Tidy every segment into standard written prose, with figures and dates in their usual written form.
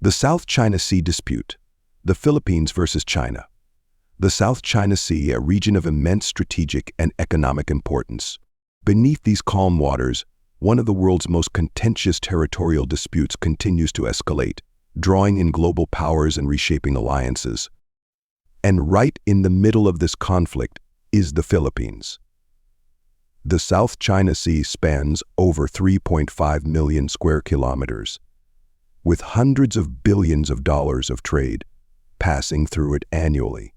The South China Sea dispute. The Philippines versus China. The South China Sea, a region of immense strategic and economic importance. Beneath these calm waters, one of the world's most contentious territorial disputes continues to escalate, drawing in global powers and reshaping alliances. And right in the middle of this conflict is the Philippines. The South China Sea spans over 3.5 million square kilometers, with hundreds of billions of dollars of trade passing through it annually.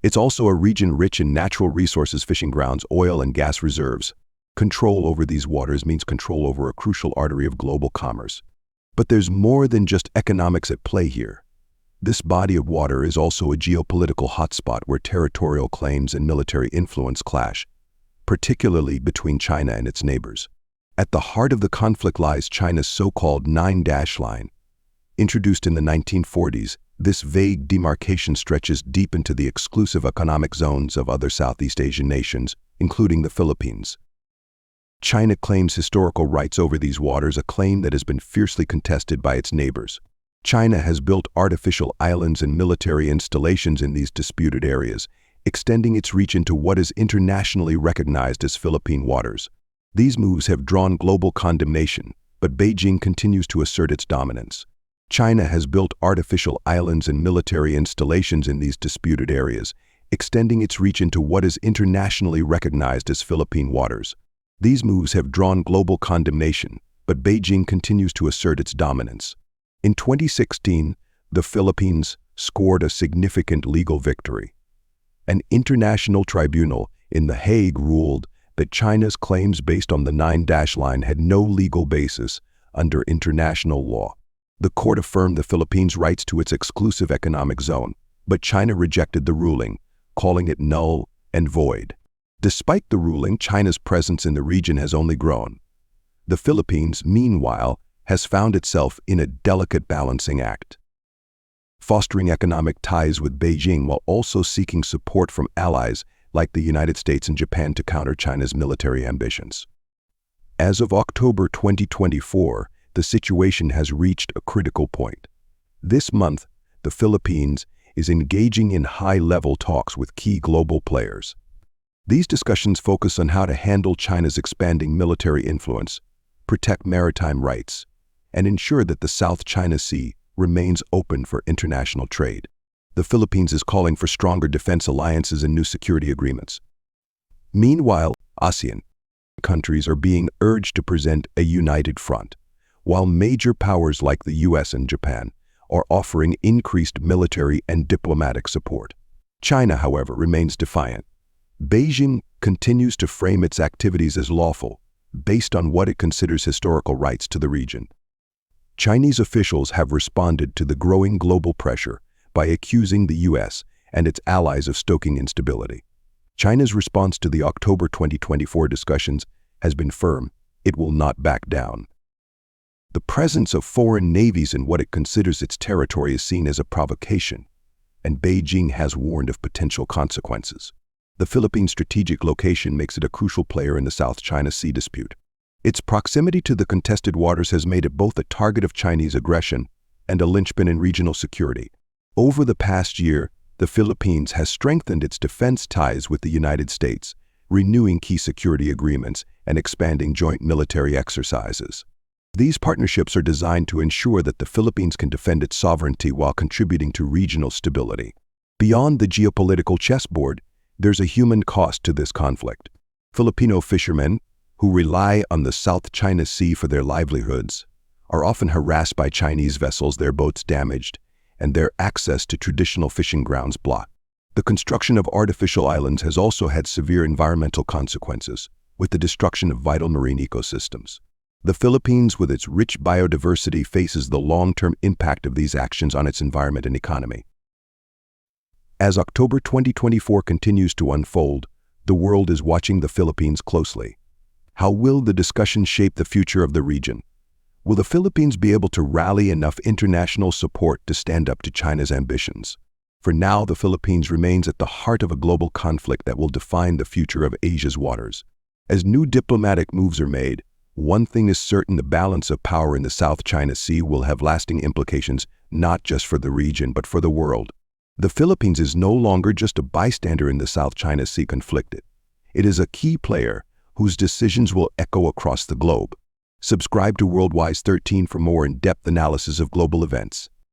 It's also a region rich in natural resources, fishing grounds, oil and gas reserves. Control over these waters means control over a crucial artery of global commerce. But there's more than just economics at play here. This body of water is also a geopolitical hotspot where territorial claims and military influence clash, particularly between China and its neighbors. At the heart of the conflict lies China's so-called 9-dash line. Introduced in the 1940s, this vague demarcation stretches deep into the exclusive economic zones of other Southeast Asian nations, including the Philippines. China claims historical rights over these waters, a claim that has been fiercely contested by its neighbors. China has built artificial islands and military installations in these disputed areas, extending its reach into what is internationally recognized as Philippine waters. These moves have drawn global condemnation, but Beijing continues to assert its dominance. China has built artificial islands and military installations in these disputed areas, extending its reach into what is internationally recognized as Philippine waters. These moves have drawn global condemnation, but Beijing continues to assert its dominance. In 2016, the Philippines scored a significant legal victory. An international tribunal in The Hague ruled that China's claims based on the 9-dash line had no legal basis under international law. The court affirmed the Philippines' rights to its exclusive economic zone, but China rejected the ruling, calling it null and void. Despite the ruling, China's presence in the region has only grown. The Philippines, meanwhile, has found itself in a delicate balancing act, fostering economic ties with Beijing while also seeking support from allies like the United States and Japan to counter China's military ambitions. As of October 2024, the situation has reached a critical point. This month, the Philippines is engaging in high-level talks with key global players. These discussions focus on how to handle China's expanding military influence, protect maritime rights, and ensure that the South China Sea remains open for international trade. The Philippines is calling for stronger defense alliances and new security agreements. Meanwhile, ASEAN countries are being urged to present a united front, while major powers like the US and Japan are offering increased military and diplomatic support. China, however, remains defiant. Beijing continues to frame its activities as lawful, based on what it considers historical rights to the region. Chinese officials have responded to the growing global pressure by accusing the US and its allies of stoking instability. China's response to the October 2024 discussions has been firm. It will not back down. The presence of foreign navies in what it considers its territory is seen as a provocation, and Beijing has warned of potential consequences. The Philippines' strategic location makes it a crucial player in the South China Sea dispute. Its proximity to the contested waters has made it both a target of Chinese aggression and a linchpin in regional security. Over the past year, the Philippines has strengthened its defense ties with the United States, renewing key security agreements and expanding joint military exercises. These partnerships are designed to ensure that the Philippines can defend its sovereignty while contributing to regional stability. Beyond the geopolitical chessboard, there's a human cost to this conflict. Filipino fishermen, who rely on the South China Sea for their livelihoods, are often harassed by Chinese vessels, their boats damaged, and their access to traditional fishing grounds blocked. The construction of artificial islands has also had severe environmental consequences, with the destruction of vital marine ecosystems. The Philippines, with its rich biodiversity, faces the long-term impact of these actions on its environment and economy. As October 2024 continues to unfold, the world is watching the Philippines closely. How will the discussion shape the future of the region? Will the Philippines be able to rally enough international support to stand up to China's ambitions? For now, the Philippines remains at the heart of a global conflict that will define the future of Asia's waters. As new diplomatic moves are made, One thing is certain: the balance of power in the South China Sea will have lasting implications, not just for the region, but for the world. The Philippines is no longer just a bystander in the South China Sea conflict. It is a key player whose decisions will echo across the globe. Subscribe to Worldwise 13 for more in-depth analysis of global events.